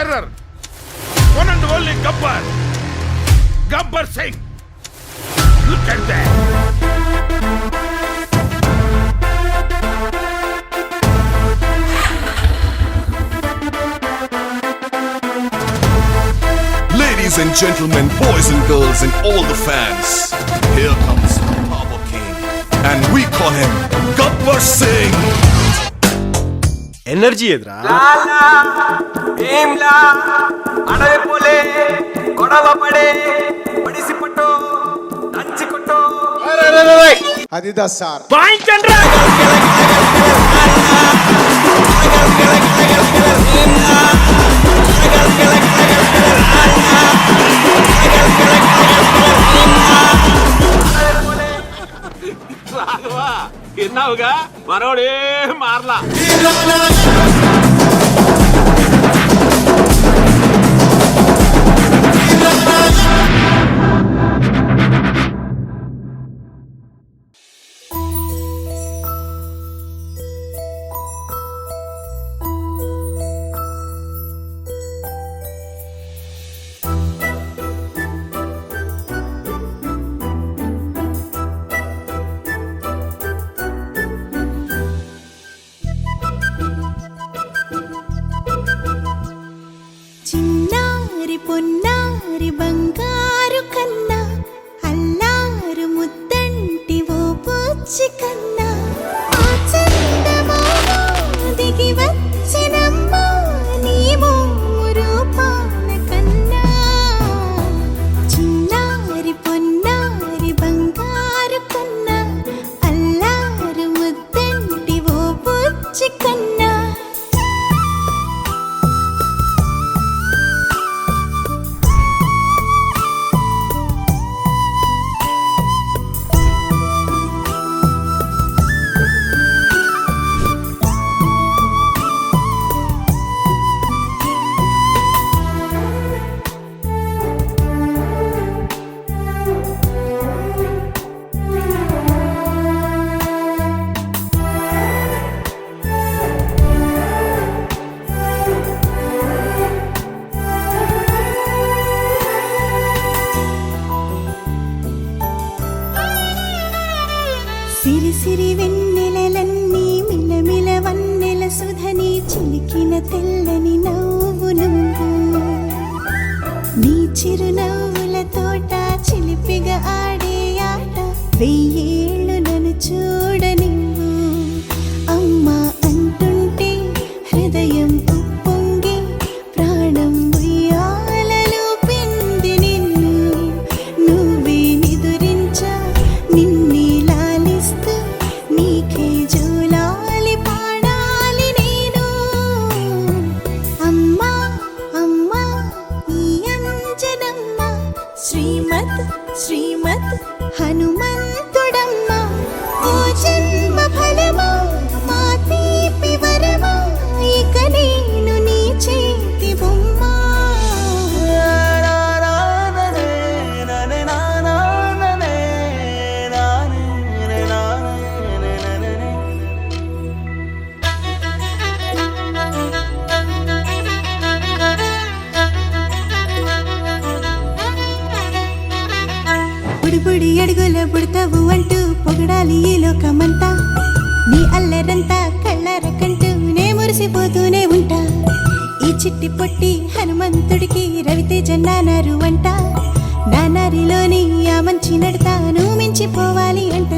terror. One and only Gabbar. Gabbar Singh. Look at that. Ladies and gentlemen, boys and girls and all the fans, here comes Power King, and we call him Gabbar Singh. Energy ఎదురా ఏంలా అడవి పోలే గొడవ పడే పడిసి పట్టు దంచి కొట్టు అది దా సార్ వాయించండ్రా రాఘవా విన్నావుగా మనోడే మార్లా చిన్నారి పొన్నారి బంగారు కన్నా అల్లారు ముద్దంటి ఓ పూచి కన్నా ఆ చందమామ దిగి వచ్చినమ్మా నీ మోరు పాల కన్నా చిన్నారి పొన్నారి బంగారు కన్నా అల్లారు ముద్దంటి ఓ పూచి కన్నా సిరి సిరి వెన్నెలలన్నీ మిలమిల వన్నెల సుధని చిలికిన తెల్లని నవ్వు నువ్వు నీ చిరునవ్వుల తోట చిలిపిగా ఆడే ఆట వెయ్యేళ్ళు నన్ను చూడ నువ్వు అమ్మా అంటుంటే హృదయం ఉప్పొంగి ప్రాణం ఉయ్యాలలో పిండి నిన్ను నువ్వే నిదురించా నిన్నే లాలిస్తూ నీకే జోలాలి పాడాలి నేను అమ్మా అమ్మా ఈ అంజనమ్మ శ్రీమత్ శ్రీమత్ హనుమంతుడమ్మ ఓ జన్మ ఫలమా మా తీపి వరమా ఇక నేను నీ చేతి బొమ్మ బుడిబుడి అడుగుల బుడతావు అంటూ పొగడాలి ఈ లోకమంతా నీ అల్లరంతా కళ్ళార కంటూ నే మురిసిపోతూనే ఉంటా ఈ చిట్టి పొట్టి హనుమంతుడికి రవితేజ నానారు అంట నానారిలోని ఆ మంచి నడతా నువ్వు మించిపోవాలి అంట